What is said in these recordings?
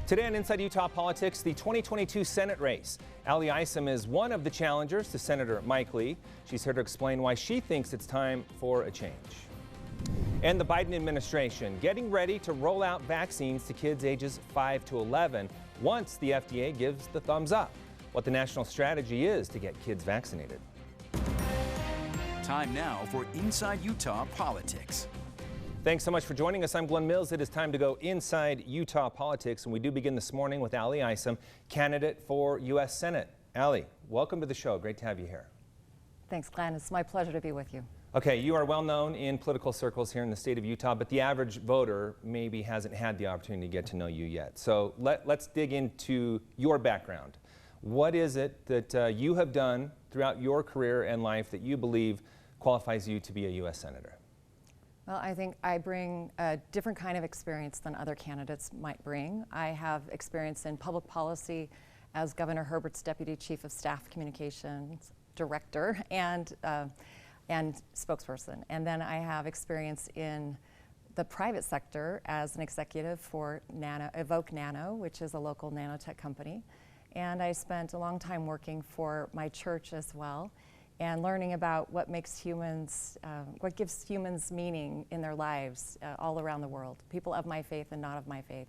Today on Inside Utah Politics, the 2022 Senate race. Ali Isom is one of the challengers to Senator Mike Lee. She's here to explain why she thinks it's time for a change. And the Biden administration getting ready to roll out vaccines to kids ages 5 to 11 once the FDA gives the thumbs up. What the national strategy is to get kids vaccinated. Time now for Inside Utah Politics. Thanks so much for joining us. I'm Glenn Mills. It is time to go inside Utah politics, and we do begin this morning with Ali Isom, candidate for U.S. Senate. Ali, welcome to the show. Great to have you here. Thanks, Glenn. It's my pleasure to be with you. Okay, you are well known in political circles here in the state of Utah, but the average voter maybe hasn't had the opportunity to get to know you yet. So let's dig into your background. What is it that you have done throughout your career and life that you believe qualifies you to be a U.S. Senator? Well, I think I bring a different kind of experience than other candidates might bring. I have experience in public policy as Governor Herbert's Deputy Chief of Staff Communications Director and spokesperson. And then I have experience in the private sector as an executive for Evoke Nano, which is a local nanotech company. And I spent a long time working for my church as well, and learning about what makes humans, what gives humans meaning in their lives all around the world, people of my faith and not of my faith.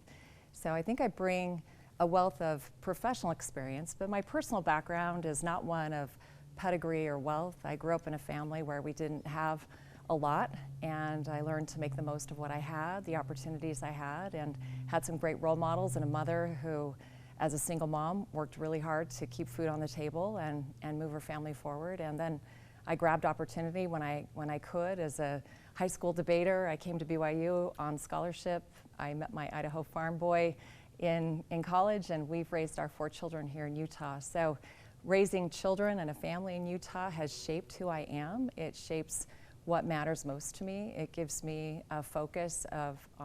So I think I bring a wealth of professional experience, but my personal background is not one of pedigree or wealth. I grew up in a family where we didn't have a lot, and I learned to make the most of what I had, the opportunities I had, and had some great role models and a mother who, as a single mom, worked really hard to keep food on the table and move her family forward. And then I grabbed opportunity when I could. As a high school debater, I came to BYU on scholarship. I met my Idaho farm boy in college, and we've raised our 4 children here in Utah. So raising children and a family in Utah has shaped who I am. It shapes what matters most to me. It gives me a focus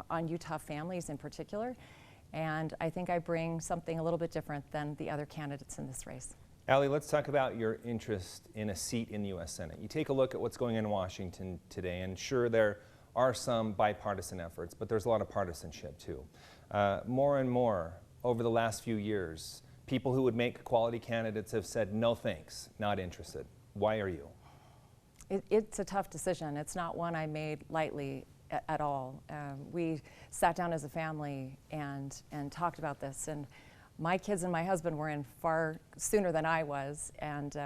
on Utah families in particular. And I think I bring something a little bit different than the other candidates in this race. Ali, let's talk about your interest in a seat in the U.S. Senate. You take a look at what's going on in Washington today, and sure, there are some bipartisan efforts, but there's a lot of partisanship too. More and more over the last few years, people who would make quality candidates have said, no thanks, not interested. Why are you? It's a tough decision. It's not one I made lightly at all. We sat down as a family and talked about this, and my kids and my husband were in far sooner than I was, and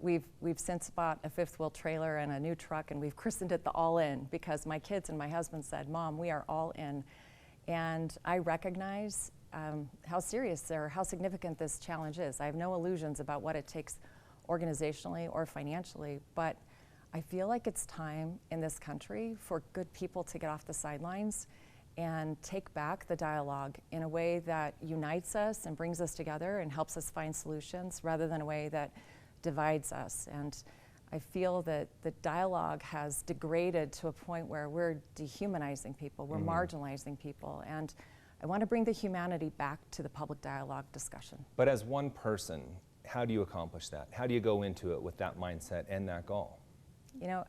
we've since bought a 5th-wheel trailer and a new truck, and we've christened it the All In, because my kids and my husband said, Mom, we are all in. And I recognize how serious or how significant this challenge is. I have no illusions about what it takes organizationally or financially, but I feel like it's time in this country for good people to get off the sidelines and take back the dialogue in a way that unites us and brings us together and helps us find solutions, rather than a way that divides us. And I feel that the dialogue has degraded to a point where we're dehumanizing people, we're marginalizing people, and I want to bring the humanity back to the public dialogue discussion. But as one person, how do you accomplish that? How do you go into it with that mindset and that goal? You know,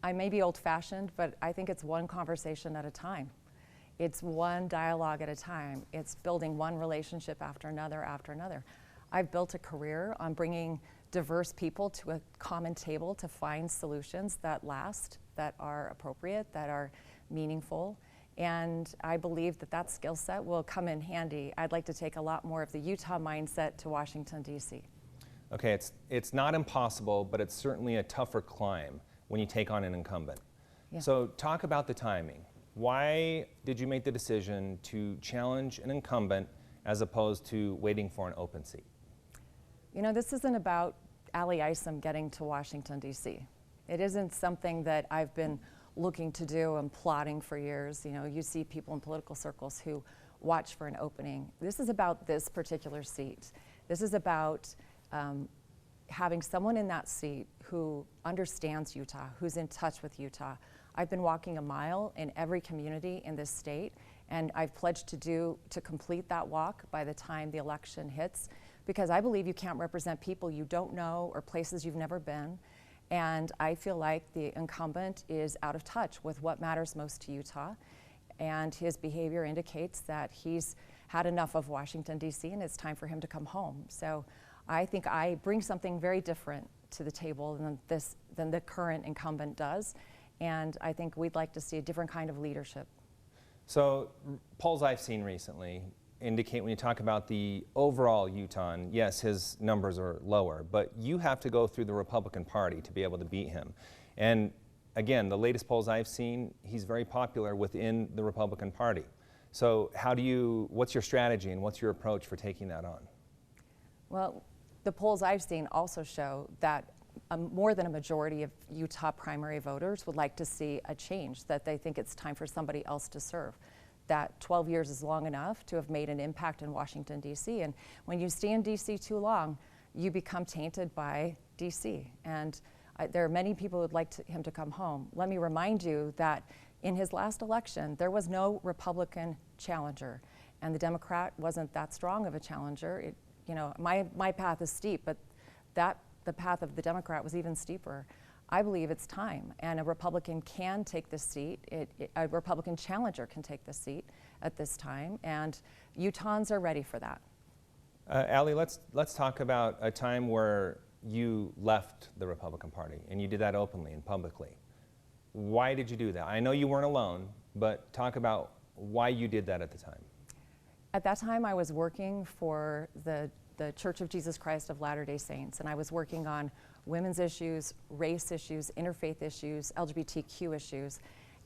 I may be old-fashioned, but I think it's one conversation at a time. It's one dialogue at a time. It's building one relationship after another after another. I've built a career on bringing diverse people to a common table to find solutions that last, that are appropriate, that are meaningful. And I believe that that skill set will come in handy. I'd like to take a lot more of the Utah mindset to Washington, D.C. Okay, it's not impossible, but it's certainly a tougher climb when you take on an incumbent. Yeah. So talk about the timing. Why did you make the decision to challenge an incumbent as opposed to waiting for an open seat? You know, this isn't about Ali Isom getting to Washington, D.C. It isn't something that I've been looking to do and plotting for years. You know, you see people in political circles who watch for an opening. This is about this particular seat. This is about having someone in that seat who understands Utah, who's in touch with Utah. I've been walking a mile in every community in this state, and I've pledged to complete that walk by the time the election hits, because I believe you can't represent people you don't know or places you've never been. And I feel like the incumbent is out of touch with what matters most to Utah. and his behavior indicates that he's had enough of Washington, D.C., and it's time for him to come home. So I think I bring something very different to the table than the current incumbent does, and I think we'd like to see a different kind of leadership. So polls I've seen recently indicate, when you talk about the overall Utah, yes, his numbers are lower, but you have to go through the Republican Party to be able to beat him. And again, the latest polls I've seen, he's very popular within the Republican Party. So what's your strategy and what's your approach for taking that on? Well, the polls I've seen also show that more than a majority of Utah primary voters would like to see a change, that they think it's time for somebody else to serve, that 12 years is long enough to have made an impact in Washington, D.C. And when you stay in D.C. too long, you become tainted by D.C. And there are many people who would like him to come home. Let me remind you that in his last election, there was no Republican challenger, and the Democrat wasn't that strong of a challenger. My path is steep, but the path of the Democrat was even steeper. I believe it's time, and a Republican can take this seat. A Republican challenger can take this seat at this time, and Utahns are ready for that. Allie, let's talk about a time where you left the Republican Party, and you did that openly and publicly. Why did you do that? I know you weren't alone, but talk about why you did that at the time. At that time, I was working for the Church of Jesus Christ of Latter-day Saints, and I was working on women's issues, race issues, interfaith issues, LGBTQ issues,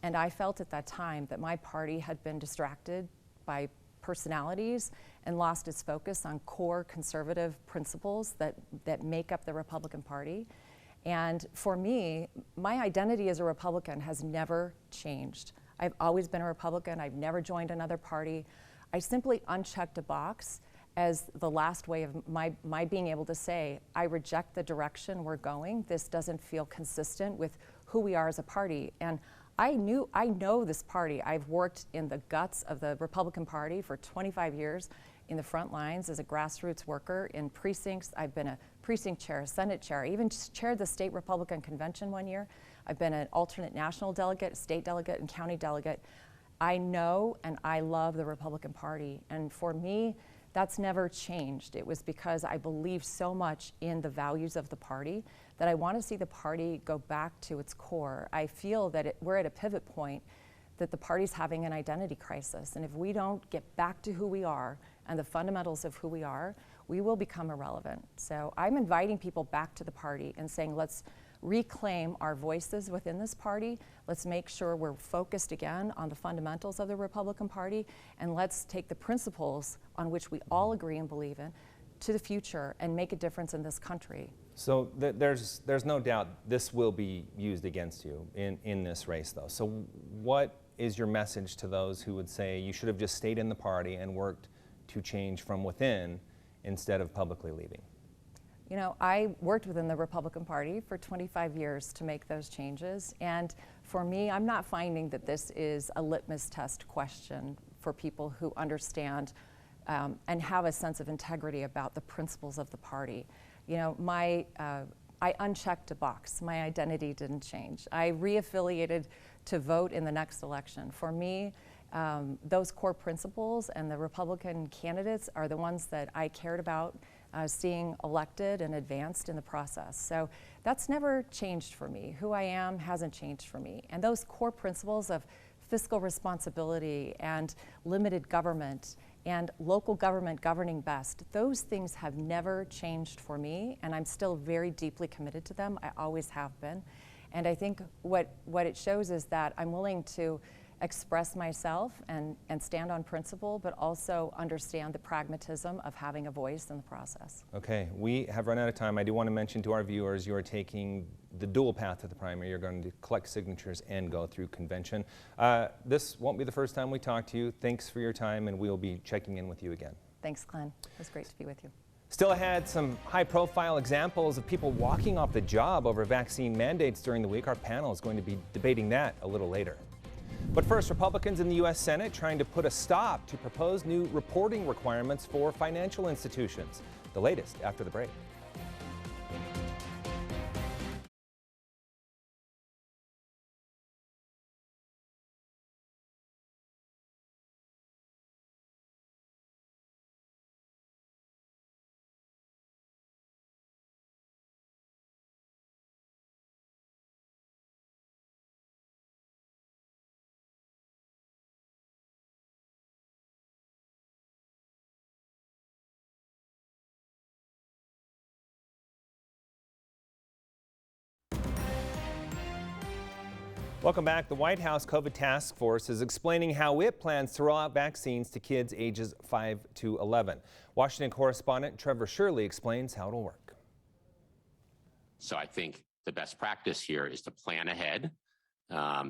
and I felt at that time that my party had been distracted by personalities and lost its focus on core conservative principles that make up the Republican Party. And for me, my identity as a Republican has never changed. I've always been a Republican. I've never joined another party. I simply unchecked a box as the last way of my being able to say, I reject the direction we're going. This doesn't feel consistent with who we are as a party. And I know this party. I've worked in the guts of the Republican Party for 25 years in the front lines as a grassroots worker in precincts. I've been a precinct chair, a Senate chair. I even chaired the state Republican convention one year. I've been an alternate national delegate, state delegate, and county delegate. I know and I love the Republican Party. And for me, that's never changed. It was because I believe so much in the values of the party that I want to see the party go back to its core. I feel that we're at a pivot point, that the party's having an identity crisis. And if we don't get back to who we are and the fundamentals of who we are, we will become irrelevant. So I'm inviting people back to the party and saying, let's reclaim our voices within this party. Let's make sure we're focused again on the fundamentals of the Republican Party, and let's take the principles on which we all agree and believe in to the future and make a difference in this country. So there's no doubt this will be used against you in this race, though. So what is your message to those who would say you should have just stayed in the party and worked to change from within instead of publicly leaving? You know, I worked within the Republican Party for 25 years to make those changes, and for me, I'm not finding that this is a litmus test question for people who understand and have a sense of integrity about the principles of the party. You know, I unchecked a box. My identity didn't change. I reaffiliated to vote in the next election. For me, those core principles and the Republican candidates are the ones that I cared about seeing elected and advanced in the process. So that's never changed for me. Who I am hasn't changed for me. And those core principles of fiscal responsibility and limited government and local government governing best, those things have never changed for me, and I'm still very deeply committed to them. I always have been. And I think what it shows is that I'm willing to express myself and stand on principle, but also understand the pragmatism of having a voice in the process. Okay, we have run out of time. I do want to mention to our viewers, you are taking the dual path to the primary. You're going to collect signatures and go through convention. This won't be the first time we talk to you. Thanks for your time, and we'll be checking in with you again. Thanks, Glenn. It was great to be with you. Still ahead, some high-profile examples of people walking off the job over vaccine mandates during the week. Our panel is going to be debating that a little later. But first, Republicans in the U.S. Senate trying to put a stop to proposed new reporting requirements for financial institutions. The latest after the break. Welcome back. The White House COVID Task Force is explaining how it plans to roll out vaccines to kids ages 5 to 11. Washington correspondent Trevor Shirley explains how it'll work. So I think the best practice here is to plan ahead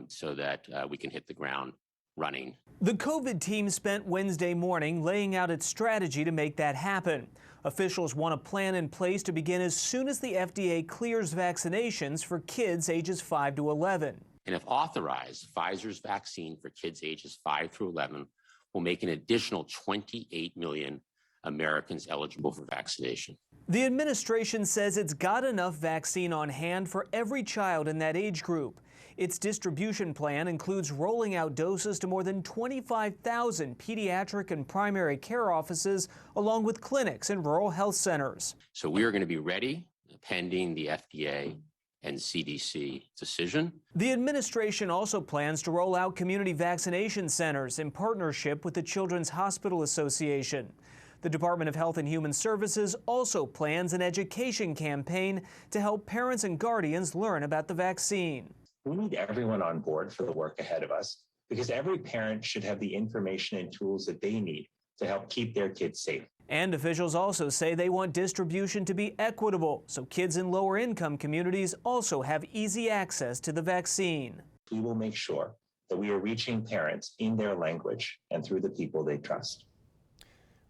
so that we can hit the ground running. The COVID team spent Wednesday morning laying out its strategy to make that happen. Officials want a plan in place to begin as soon as the FDA clears vaccinations for kids ages 5 to 11. And if authorized, Pfizer's vaccine for kids ages 5 through 11 will make an additional 28 million Americans eligible for vaccination. The administration says it's got enough vaccine on hand for every child in that age group. Its distribution plan includes rolling out doses to more than 25,000 pediatric and primary care offices, along with clinics and rural health centers. So we are going to be ready pending the FDA and CDC decision. The administration also plans to roll out community vaccination centers in partnership with the Children's Hospital Association. The Department of Health and Human Services also plans an education campaign to help parents and guardians learn about the vaccine. We need everyone on board for the work ahead of us because every parent should have the information and tools that they need to help keep their kids safe. And officials also say they want distribution to be equitable, so kids in lower income communities also have easy access to the vaccine. We will make sure that we are reaching parents in their language and through the people they trust.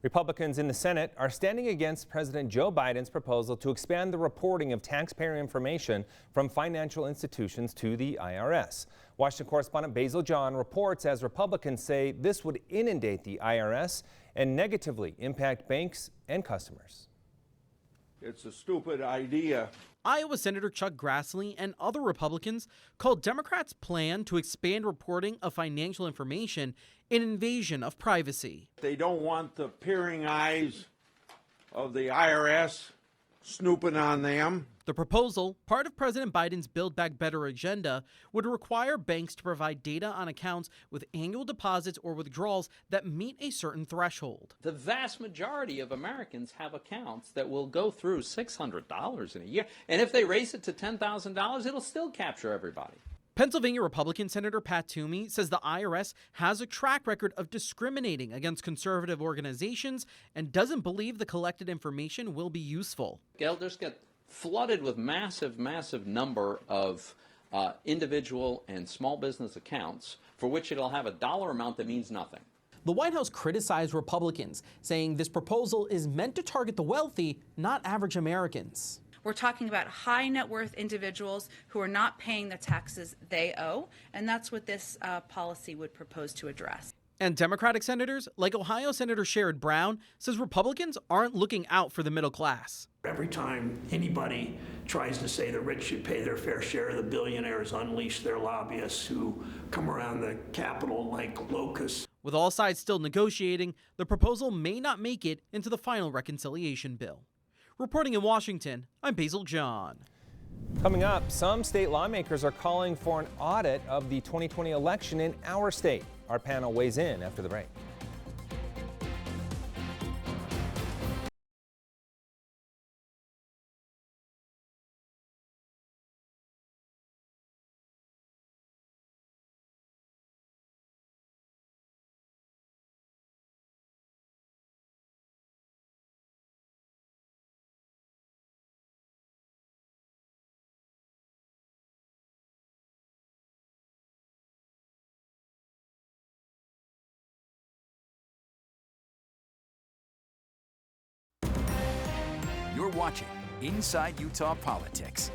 Republicans in the Senate are standing against President Joe Biden's proposal to expand the reporting of taxpayer information from financial institutions to the IRS. Washington correspondent Basil John reports as Republicans say this would inundate the IRS and negatively impact banks and customers. It's a stupid idea. Iowa Senator Chuck Grassley and other Republicans called Democrats' plan to expand reporting of financial information an invasion of privacy. They don't want the peering eyes of the IRS snooping on them. The proposal, part of President Biden's Build Back Better agenda, would require banks to provide data on accounts with annual deposits or withdrawals that meet a certain threshold. The vast majority of Americans have accounts that will go through $600 in a year. And if they raise it to $10,000, it'll still capture everybody. Pennsylvania Republican Senator Pat Toomey says the IRS has a track record of discriminating against conservative organizations and doesn't believe the collected information will be useful. They'll just get flooded with massive number of individual and small business accounts for which it'll have a dollar amount that means nothing. The White House criticized Republicans, saying this proposal is meant to target the wealthy, not average Americans. We're talking about high net worth individuals who are not paying the taxes they owe, and that's what this policy would propose to address. And Democratic senators, like Ohio Senator Sherrod Brown, says Republicans aren't looking out for the middle class. Every time anybody tries to say the rich should pay their fair share, the billionaires unleash their lobbyists who come around the Capitol like locusts. With all sides still negotiating, the proposal may not make it into the final reconciliation bill. Reporting in Washington, I'm Basil John. Coming up, some state lawmakers are calling for an audit of the 2020 election in our state. Our panel weighs in after the break. You're watching Inside Utah Politics.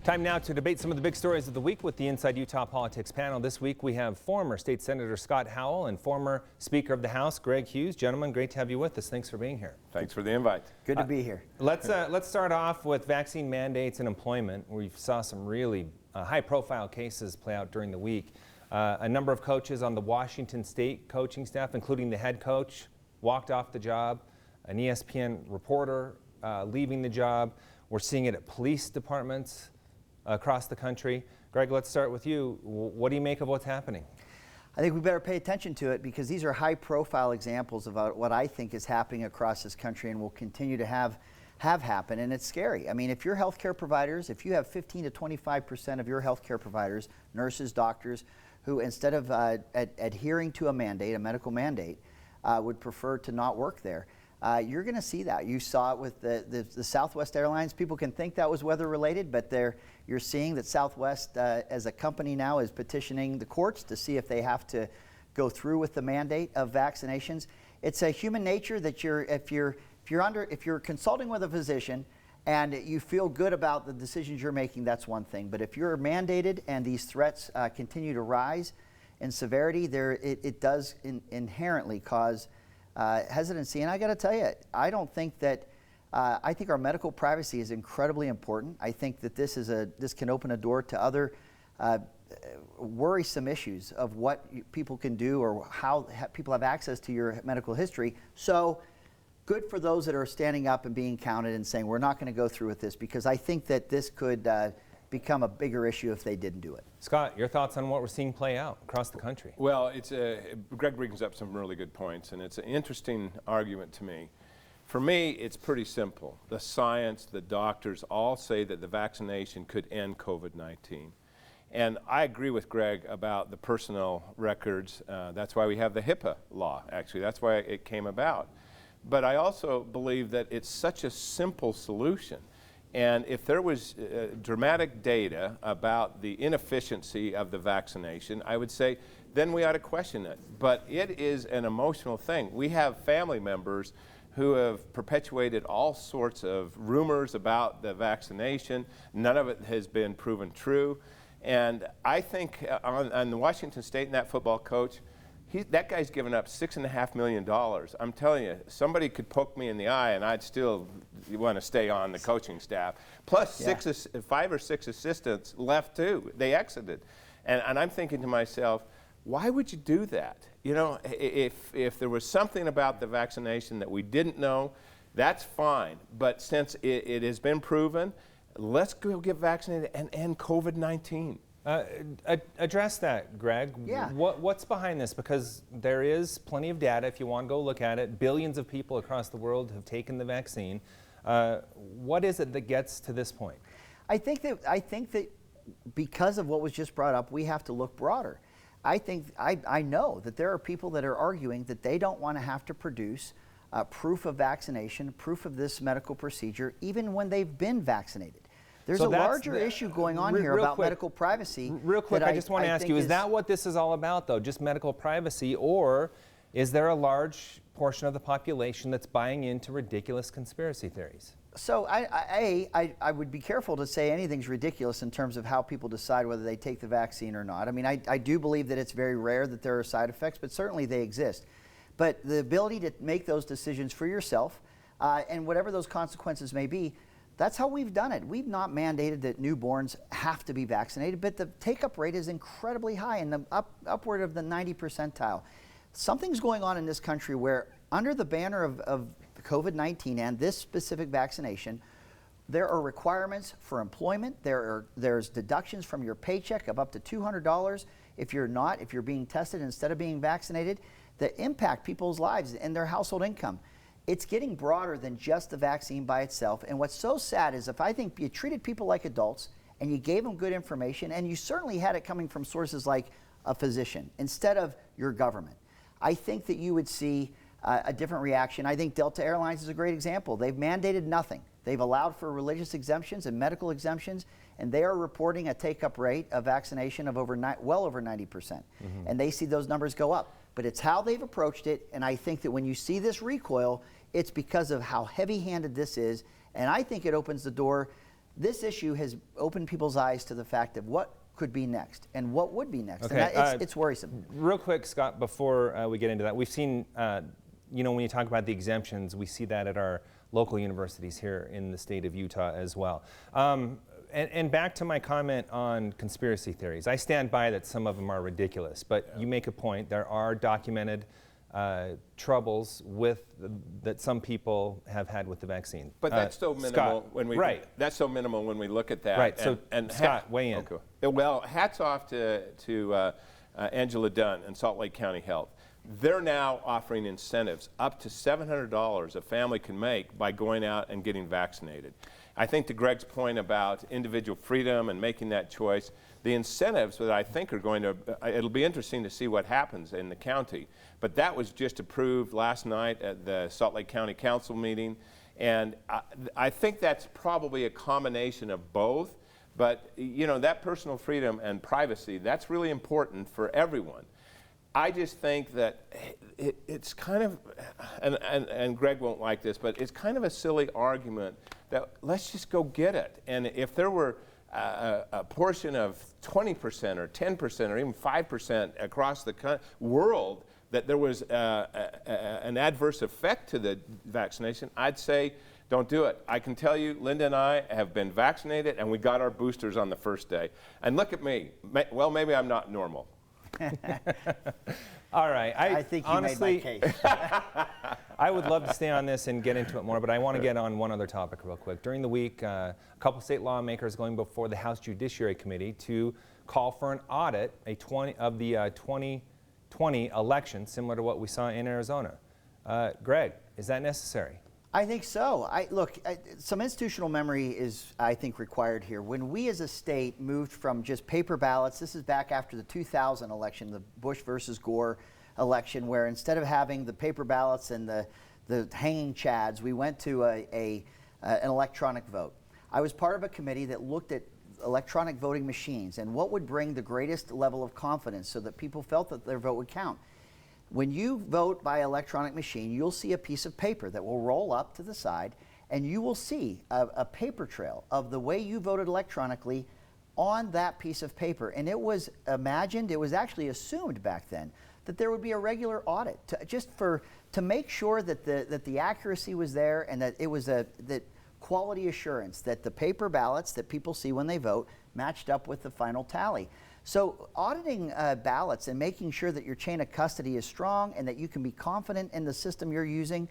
Time now to debate some of the big stories of the week with the Inside Utah Politics panel. This week we have former State Senator Scott Howell and former Speaker of the House Greg Hughes. Gentlemen, great to have you with us. Thanks for being here. Thanks for the invite. Good to be here. Let's start off with vaccine mandates and employment. We saw some really high-profile cases play out during the week. A number of coaches on the Washington State coaching staff, including the head coach, walked off the job. An ESPN reporter leaving the job. We're seeing it at police departments across the country. Greg, let's start with you. What do you make of what's happening? I think we better pay attention to it because these are high-profile examples of what I think is happening across this country and will continue to have have happened, and it's scary. I mean, if your healthcare providers, if you have 15 to 25% of your healthcare providers, nurses, doctors, who instead of adhering to a mandate, a medical mandate, would prefer to not work there, you're going to see that. You saw it with the Southwest Airlines. People can think that was weather related, but you're seeing that Southwest as a company now is petitioning the courts to see if they have to go through with the mandate of vaccinations. It's a human nature that if you're consulting with a physician and you feel good about the decisions you're making, that's one thing. But if you're mandated and these threats continue to rise in severity, it does inherently cause hesitancy. And I got to tell you, I don't think that I think our medical privacy is incredibly important. I think that this can open a door to other worrisome issues of what people can do or how people have access to your medical history. So good for those that are standing up and being counted and saying we're not going to go through with this, because I think that this could become a bigger issue if they didn't do it. Scott, your thoughts on what we're seeing play out across the country? Well, Greg brings up some really good points, and it's an interesting argument to me. For me, it's pretty simple. The science, the doctors all say that the vaccination could end COVID-19. And I agree with Greg about the personal records. That's why we have the HIPAA law, actually. That's why it came about. But I also believe that it's such a simple solution. And if there was dramatic data about the inefficiency of the vaccination, I would say then we ought to question it. But it is an emotional thing. We have family members who have perpetuated all sorts of rumors about the vaccination. None of it has been proven true. And I think on the Washington State and that football coach, that guy's given up $6.5 million. I'm telling you, somebody could poke me in the eye and I'd still want to stay on the coaching staff. Plus 5 or 6 assistants left too. They exited. And I'm thinking to myself, why would you do that? You know, if there was something about the vaccination that we didn't know, that's fine. But since it has been proven, let's go get vaccinated and end COVID-19. Address that, Greg. Yeah. What's behind this? Because there is plenty of data, if you want to go look at it. Billions of people across the world have taken the vaccine. What is it that gets to this point? I think that because of what was just brought up, we have to look broader. I know that there are people that are arguing that they don't want to have to produce proof of vaccination, proof of this medical procedure, even when they've been vaccinated. There's a larger issue going on here about medical privacy. Real quick, I just want to ask you, is that what this is all about, though? Just medical privacy, or is there a large portion of the population that's buying into ridiculous conspiracy theories? So I would be careful to say anything's ridiculous in terms of how people decide whether they take the vaccine or not. I mean, I do believe that it's very rare that there are side effects, but certainly they exist. But the ability to make those decisions for yourself, and whatever those consequences may be, that's how we've done it. We've not mandated that newborns have to be vaccinated, but the take-up rate is incredibly high, in the upward of the 90 percentile. Something's going on in this country where, under the banner of COVID-19 and this specific vaccination, there are requirements for employment. There's deductions from your paycheck of up to $200 if you're being tested instead of being vaccinated, that impact people's lives and their household income. It's getting broader than just the vaccine by itself. And what's so sad is, if I think you treated people like adults and you gave them good information, and you certainly had it coming from sources like a physician instead of your government, I think that you would see a different reaction. I think Delta Airlines is a great example. They've mandated nothing. They've allowed for religious exemptions and medical exemptions, and they are reporting a take-up rate of vaccination of well over 90%. Mm-hmm. And they see those numbers go up. But it's how they've approached it, and I think that when you see this recoil, it's because of how heavy-handed this is, and I think it opens the door. This issue has opened people's eyes to the fact of what could be next and what would be next. Okay, and it's worrisome. Real quick, Scott, before we get into that, we've seen, when you talk about the exemptions, we see that at our local universities here in the state of Utah as well. And back to my comment on conspiracy theories. I stand by that some of them are ridiculous, but you make a point. There are documented troubles that some people have had with the vaccine. But that's so minimal Scott, that's so minimal when we look at that. Right. And Scott, weigh in. Okay. Well, hats off to Angela Dunn and Salt Lake County Health. they're now offering incentives up to $700 a family can make by going out and getting vaccinated. I think to Greg's point about individual freedom and making that choice, the incentives that I think are going to, it'll be interesting to see what happens in the county. But that was just approved last night at the Salt Lake County Council meeting. And I think that's probably a combination of both. But, you know, that personal freedom and privacy, that's really important for everyone. I just think that it's kind of, and Greg won't like this, but it's kind of a silly argument that let's just go get it. And if there were a portion of 20% or 10% or even 5% across the world that there was an adverse effect to the vaccination, I'd say don't do it. I can tell you, Linda and I have been vaccinated and we got our boosters on the first day. And look at me. Well, maybe I'm not normal. All right. I think you honestly made my case. I would love to stay on this and get into it more, but I want to get on one other topic real quick. During the week, a couple state lawmakers going before the House Judiciary Committee to call for an audit of the 2020 election, similar to what we saw in Arizona. Greg, is that necessary? I think so. Look, some institutional memory is, I think, required here. When we as a state moved from just paper ballots, this is back after the 2000 election, the Bush versus Gore election, where instead of having the paper ballots and the hanging chads, we went to an electronic vote. I was part of a committee that looked at electronic voting machines and what would bring the greatest level of confidence so that people felt that their vote would count. When you vote by electronic machine, you'll see a piece of paper that will roll up to the side, and you will see a paper trail of the way you voted electronically on that piece of paper. And it was imagined, it was actually assumed back then, that there would be a regular audit to make sure that the accuracy was there and that it was that quality assurance that the paper ballots that people see when they vote matched up with the final tally. So auditing ballots and making sure that your chain of custody is strong and that you can be confident in the system you're using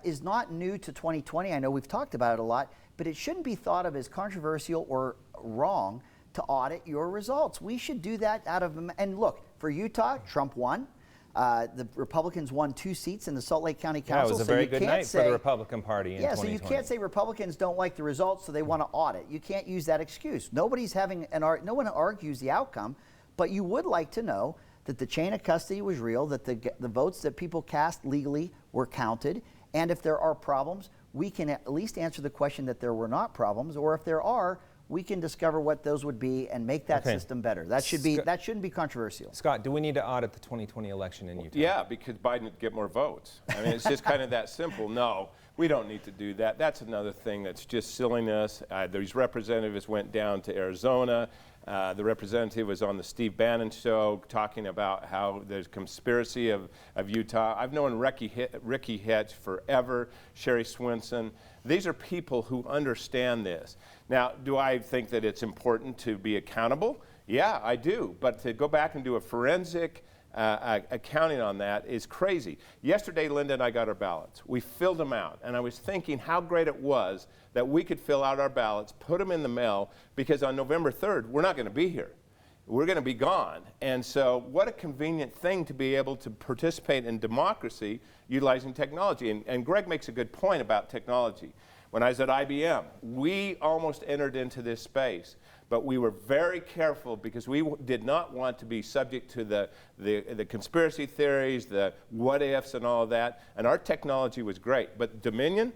is not new to 2020. I know we've talked about it a lot, but it shouldn't be thought of as controversial or wrong to audit your results. We should do that out of, and look, for Utah, Trump won. The Republicans won 2 seats in the Salt Lake County Council. Yeah, it was a very good night for the Republican Party in 2020. So you can't say Republicans don't like the results, so they want to audit. You can't use that excuse. No one argues the outcome, but you would like to know that the chain of custody was real, that the votes that people cast legally were counted, and if there are problems, we can at least answer the question that there were not problems, or if there are, we can discover what those would be and make that system better. That shouldn't be controversial. Scott, do we need to audit the 2020 election in Utah? Yeah, because Biden would get more votes. I mean, it's just kind of that simple. No, we don't need to do that. That's another thing that's just silliness. These representatives went down to Arizona. The representative was on the Steve Bannon show talking about how there's conspiracy of Utah. I've known Ricky Hetch forever, Sherry Swinson. These are people who understand this. Now, do I think that it's important to be accountable? Yeah, I do. But to go back and do a forensic accounting on that is crazy. Yesterday, Linda and I got our ballots. We filled them out. And I was thinking how great it was that we could fill out our ballots, put them in the mail, because on November 3rd, we're not going to be here. We're going to be gone. And so what a convenient thing to be able to participate in democracy utilizing technology. And Greg makes a good point about technology. When I was at IBM, we almost entered into this space, but we were very careful because we did not want to be subject to the conspiracy theories, the what ifs and all of that. And our technology was great. But Dominion,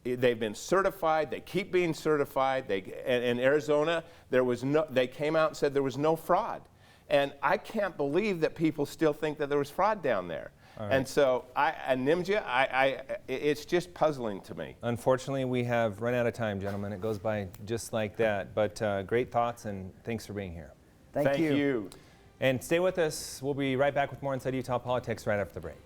they've been certified. They keep being certified. In Arizona, they came out and said there was no fraud. And I can't believe that people still think that there was fraud down there. Right. And so, NIMJA, it's just puzzling to me. Unfortunately, we have run out of time, gentlemen. It goes by just like that. But great thoughts, and thanks for being here. Thank you. And stay with us. We'll be right back with more Inside Utah Politics right after the break.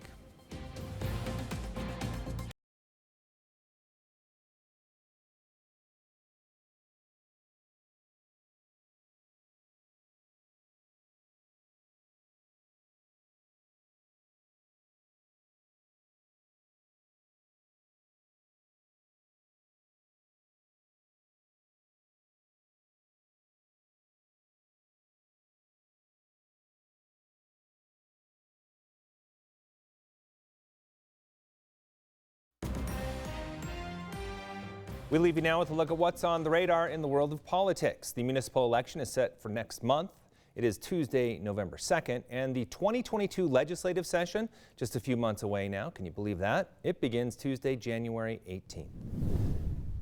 We leave you now with a look at what's on the radar in the world of politics. The municipal election is set for next month. It is Tuesday, November 2nd, and the 2022 legislative session, just a few months away now. Can you believe that? It begins Tuesday, January 18th.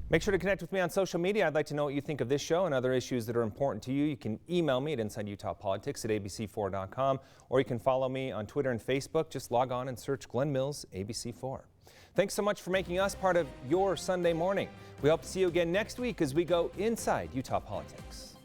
Make sure to connect with me on social media. I'd like to know what you think of this show and other issues that are important to you. You can email me at InsideUtahPolitics@abc4.com, or you can follow me on Twitter and Facebook. Just log on and search Glenn Mills ABC4. Thanks so much for making us part of your Sunday morning. We hope to see you again next week as we go inside Utah politics.